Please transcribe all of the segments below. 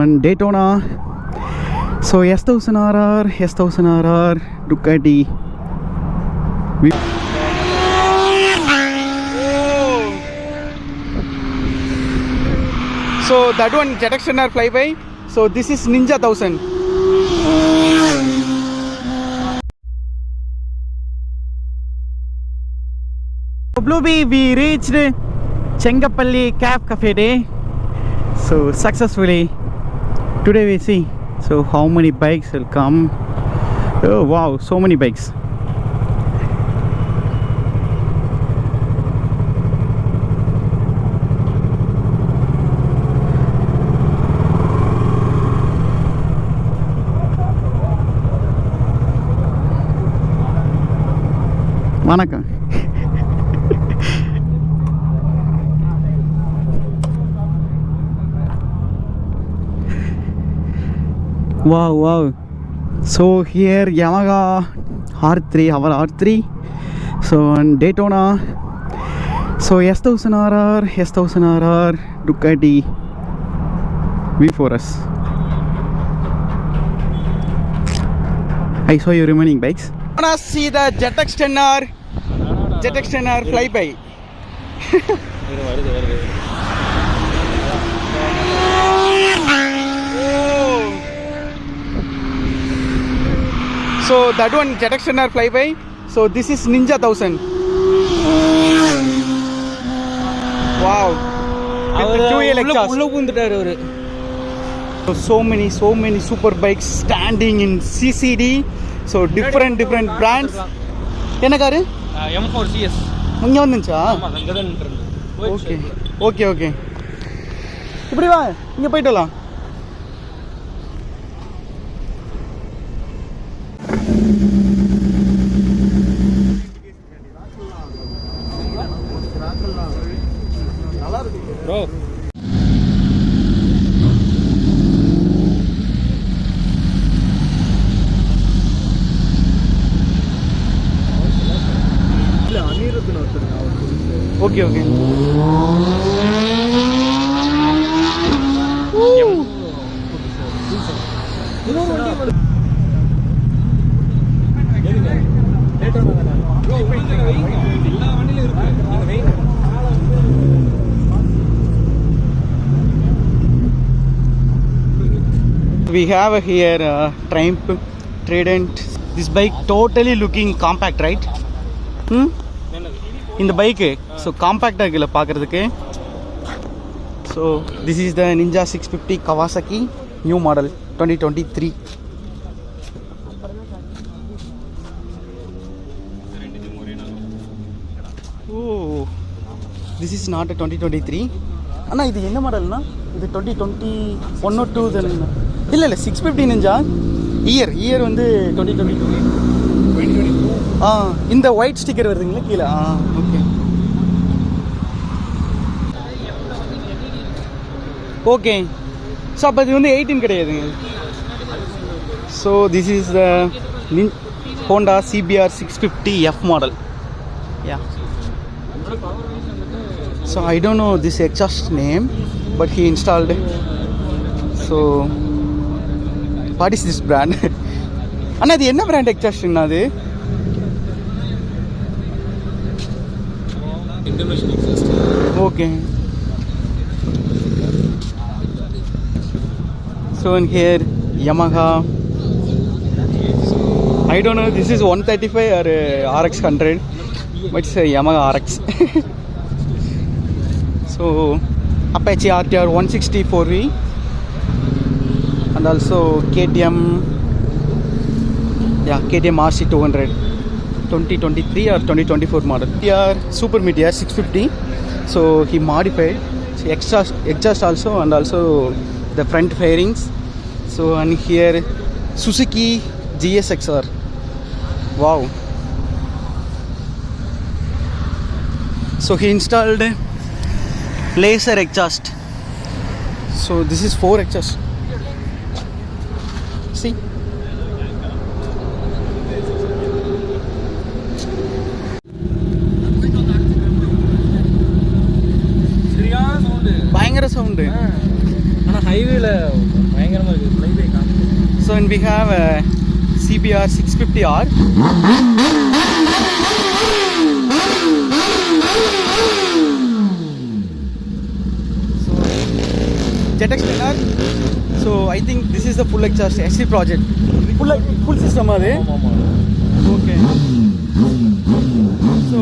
And Daytona, so s1000rr, Ducati. So that one s1000rr flyby. So this is Ninja 1000. Blubee, we reached Chengapalli Cab Cafe Day. So successfully. Today we see so how many bikes will come. Oh wow, so many bikes. Vanakkam. Wow. So here Yamaha R3, our R3. So on Daytona. So s1000rr, Ducati V4S. I saw your remaining bikes. I wanna see the s1000rr flyby. So that one s1000rr flyby. So this is Ninja 1000. Wow. With the 2L exhaust. So many super bikes standing in CCD. So different brands. Enna car? M4 CS. Inga vanduncha? Okay. Ipdi va, inga poittalam. Bro. Okay. We have here Triumph Trident. This bike totally looking compact, right? In the bike, so compact agila paakradhukku. So this is the Ninja 650 Kawasaki new model 2023. Oh, this is not a 2023. Anna, this is enna model na? This is 2021 or 2 then. Illa 650 Ninja. Year வந்து 2022. இந்த white sticker வருதுங்களா கீழ. Okay. So அப்ப இது வந்து 18 கிடையாதுங்க. So this is the Honda CBR 650F model. Yeah. So I don't know this exhaust name, but he installed. So what is this brand? Anna, இது என்ன brand exhaust என்னது? International exhaust. Okay. So in here Yamaha. I don't know this is 135 or RX 100, but it's a Yamaha RX. So Apache RTR 160 4V and also KTM RC 200 2023 or 2024 model. Here Super Meteor 650. So he modified exhaust also and also the front fairings. So and here Suzuki GSXR. Wow. So he installed laser exhaust. So this is 4 exhaust. See. பயங்கர sound. ஆனால் ஹைவேல So and we have a CBR 650R. So jet extender. So I think this is the full exhaust SC project. Full system are there. Okay. So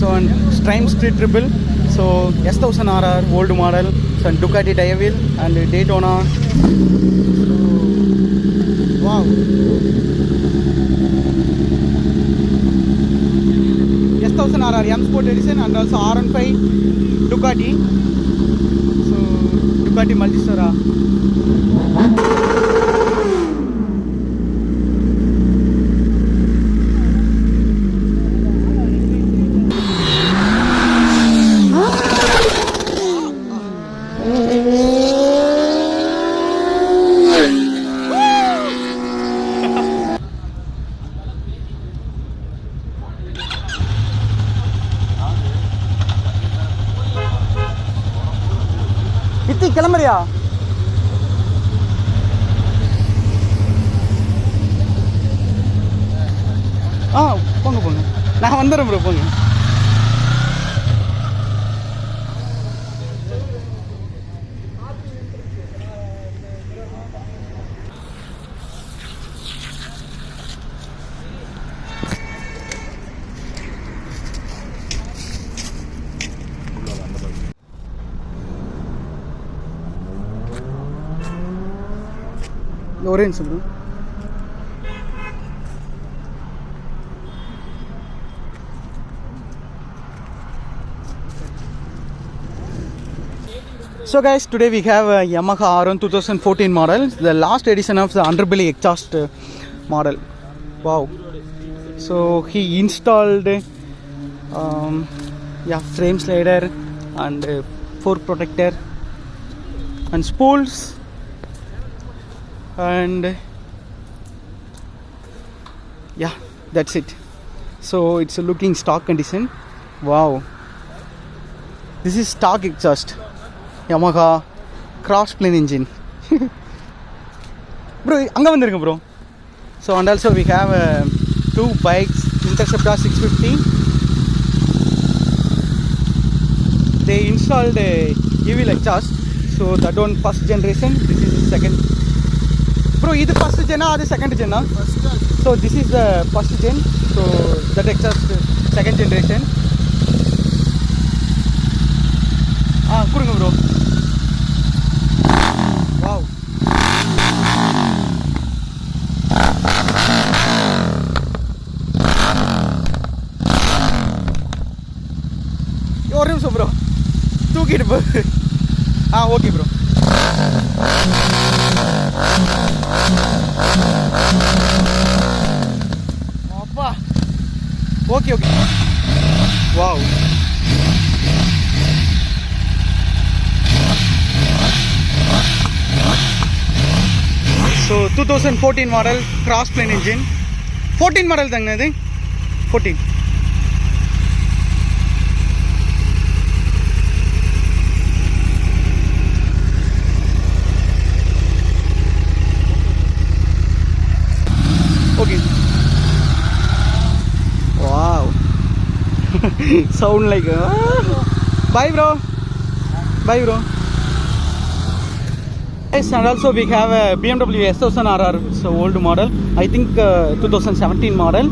on Strime Street Triple, so s1000rr old model, so and Ducati tire wheel and Daytona. So, wow. s1000rr M Sport Edition and also R15 Ducati. So Ducati s1000rr. கிளம்புறியா? போங்க போங்க, நான் வந்துடுறேன் bro, போங்க. ஒரே நிமிஷம் bro. So guys, today we have a Yamaha R1 2014 model, the last edition of the underbelly exhaust model. Wow. So he installed frame slider and fork protector and spools. And yeah, that's it. So it's looking stock condition. Wow, this is stock exhaust Yamaha cross plane engine. Bro, anga vandirunga bro. So and also we have two bikes, Interceptor 650. They installed a EV exhaust, so that one first generation, this is second. Bro, this is first gen or second gen? So this is the first gen, so that exhaust second generation. Kurunga bro. Wow. Orange so bro. Two kid bro. Okay bro. Okay. Wow. So 2014 model cross plane engine. 14 model thanga idu. 14. Okay. Wow. Sound like bye bro. Yes, and also we have a BMW s1000rr, so old model, I think 2017 model.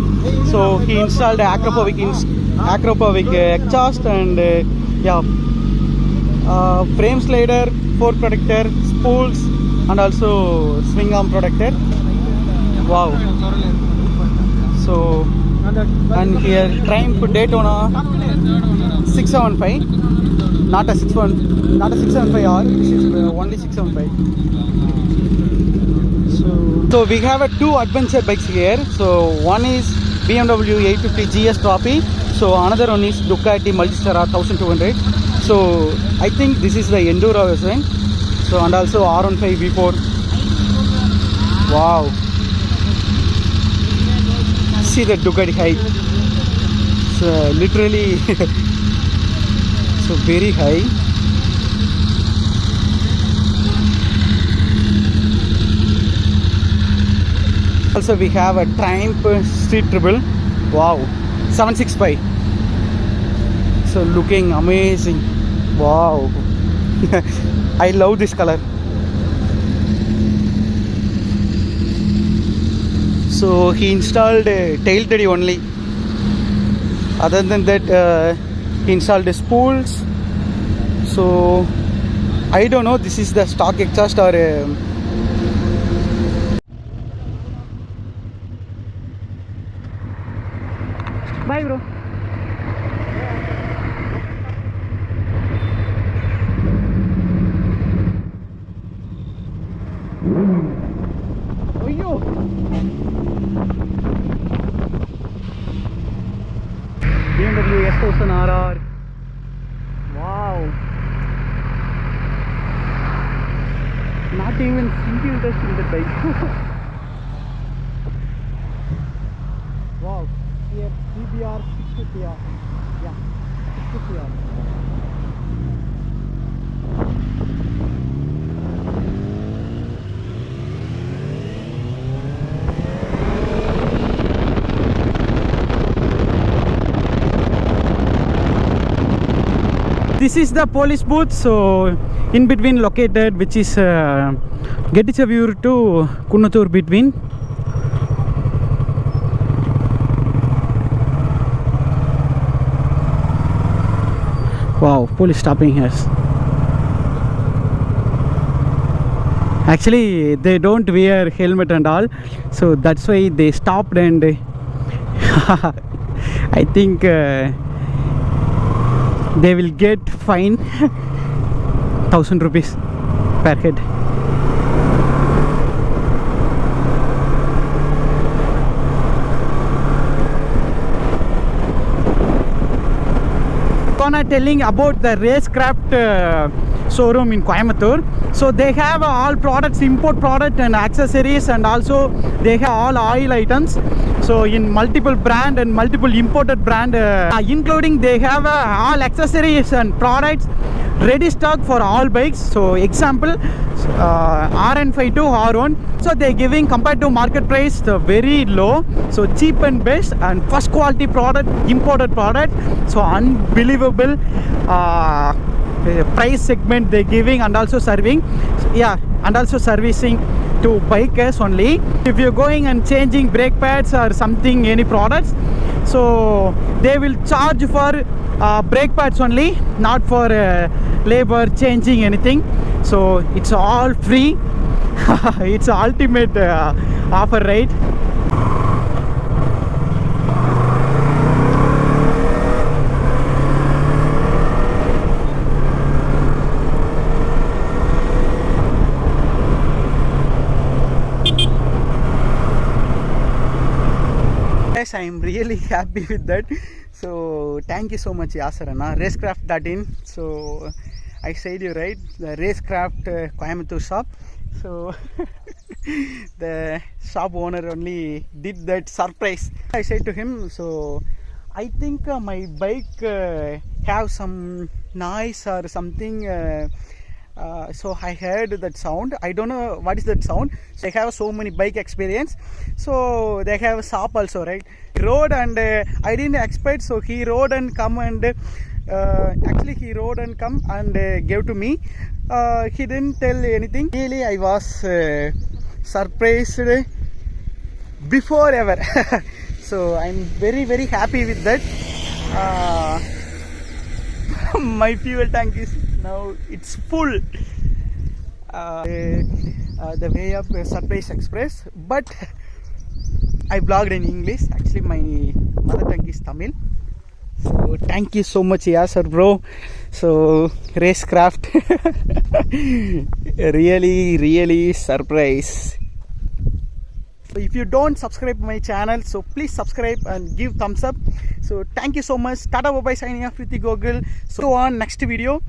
So he installed acropovic exhaust and frame slider, fork protector, spools and also swing arm protector. Wow. So and here Triumph Daytona 675, not a 675R, this is only 675. So we have two adventure bikes here. So one is BMW 850 GS Trophy, so another one is Ducati s1000rr 1200. So I think this is the Enduro version. So and also R15 V4. Wow. See the Ducati height. literally so very high. Also we have a Triumph Street Triple. Wow, 765. So looking amazing. Wow. I love this color. So he installed tail teddy only. Other than that, he installed the spools. So I don't know, this is the stock exhaust or bye bro. Ayyo. BMW s1000rr. Wow. Not even single dust in the bike. Wow. Here CBR 650R. Yeah, 650R. This is the police booth, so in between located, which is Gettichevur to Kunnathur between. Wow, police stopping us. Actually, they don't wear helmet and all, so that's why they stopped and I think they will get fine 1000 rupees per head. Gonna telling about the racecraft showroom in Coimbatore. So they have all products, import product and accessories, and also they have all oil items. So in multiple brand and multiple imported brand, including they have all accessories and products ready stock for all bikes. So example, RN5 to R1. So they're giving compared to market price very low. So cheap and best and first quality product, imported product. So unbelievable price segment they're giving, and also serving. Yeah, and also servicing to bikers only. If you're going and changing brake pads or something, any products, so they will charge for brake pads only, not for labor changing anything. So it's all free. It's an ultimate offer, right? Yes, I am really happy with that. So thank you so much, Yasarana. Racecraft.in. So I said you right, the Racecraft Coimbatore shop. So the shop owner only did that surprise. I said to him, so I think my bike have some noise or something. So I heard that sound. I don't know what is that sound. So they have so many bike experience. So they have a shop also, right? He rode and I didn't expect. So he rode and come and actually he rode and come and gave to me. He didn't tell anything. Really, I was surprised before ever. So I'm very happy with that. My fuel tank is now it's full. The way of Surprise Express, but I vlogged in English. Actually, my mother tongue is Tamil. So thank you so much, Yasar bro. So Racecraft, really surprise. So if you don't subscribe my channel, so please subscribe and give thumbs up. So thank you so much. Tata bye bye, signing off with the Google. So on next video.